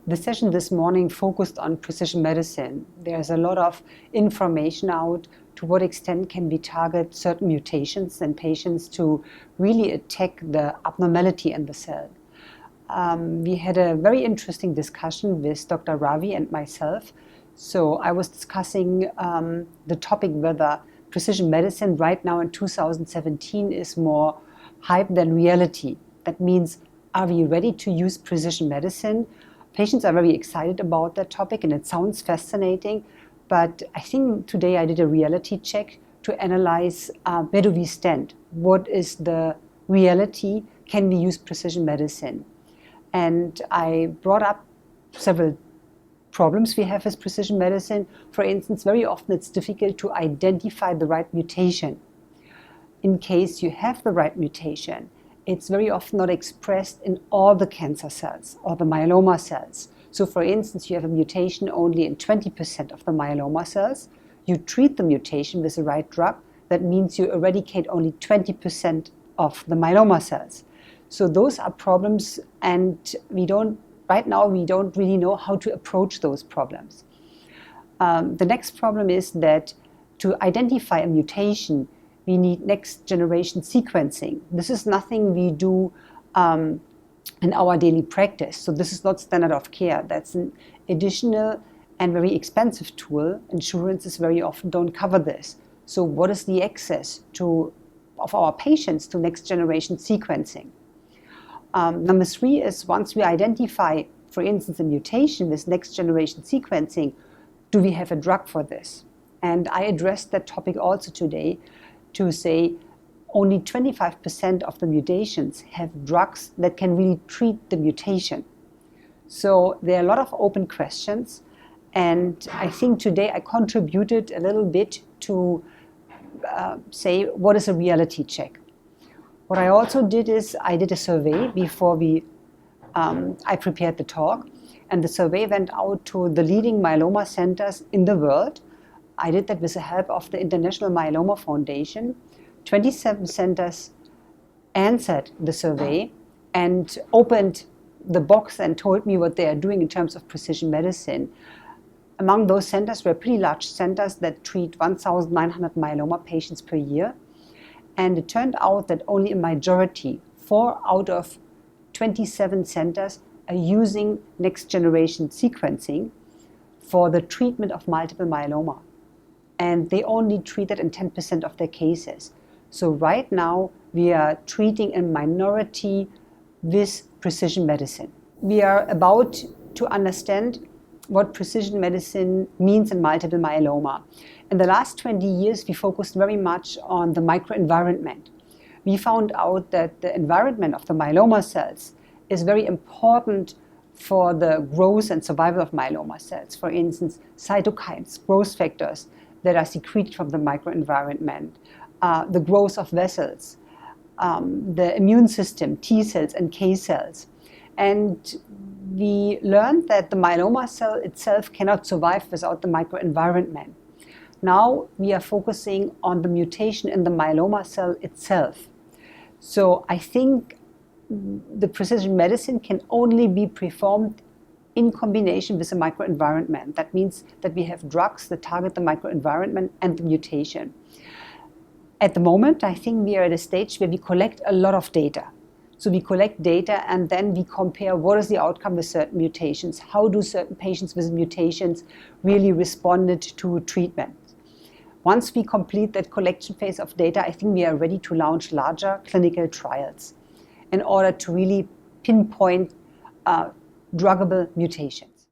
The session this morning focused on precision medicine. There's a lot of information out to what extent can we target certain mutations in patients to really attack the abnormality in the cell. We had a very interesting discussion with Dr. Ravi and myself. So I was discussing the topic whether precision medicine right now in 2017 is more hype than reality. That means, are we ready to use precision medicine? Patients are very excited about that topic and it sounds fascinating, but I think today I did a reality check to analyze where do we stand? What is the reality? Can we use precision medicine? And I brought up several problems we have with precision medicine. For instance, very often it's difficult to identify the right mutation. In case you have the right mutation, it's very often not expressed in all the cancer cells or the myeloma cells. So for instance, you have a mutation only in 20% of the myeloma cells. You treat the mutation with the right drug. That means you eradicate only 20% of the myeloma cells. So those are problems, and right now we don't really know how to approach those problems. The next problem is that to identify a mutation, we need next generation sequencing. This is nothing we do in our daily practice. So this is not standard of care. That's an additional and very expensive tool. Insurances very often don't cover this. So what is the access of our patients to next generation sequencing? Number 3 is once we identify, for instance, a mutation with next generation sequencing, do we have a drug for this? And I addressed that topic also today to say only 25% of the mutations have drugs that can really treat the mutation. So there are a lot of open questions, and I think today I contributed a little bit to say what is a reality check. What I also did is I did a survey before I prepared the talk, and the survey went out to the leading myeloma centers in the world. I did that with the help of the International Myeloma Foundation. 27 centers answered the survey and opened the box and told me what they are doing in terms of precision medicine. Among those centers were pretty large centers that treat 1,900 myeloma patients per year. And it turned out that only a majority, 4 out of 27 centers, are using next generation sequencing for the treatment of multiple myeloma. And they only treat it in 10% of their cases. So right now, we are treating a minority with precision medicine. We are about to understand what precision medicine means in multiple myeloma. In the last 20 years, we focused very much on the microenvironment. We found out that the environment of the myeloma cells is very important for the growth and survival of myeloma cells. For instance, cytokines, growth factors that are secreted from the microenvironment, the growth of vessels, the immune system, T cells and K cells. And we learned that the myeloma cell itself cannot survive without the microenvironment. Now we are focusing on the mutation in the myeloma cell itself. So I think the precision medicine can only be performed in combination with the microenvironment. That means that we have drugs that target the microenvironment and the mutation. At the moment, I think we are at a stage where we collect a lot of data. So we collect data and then we compare what is the outcome with certain mutations. How do certain patients with mutations really responded to treatment? Once we complete that collection phase of data, I think we are ready to launch larger clinical trials in order to really pinpoint druggable mutations.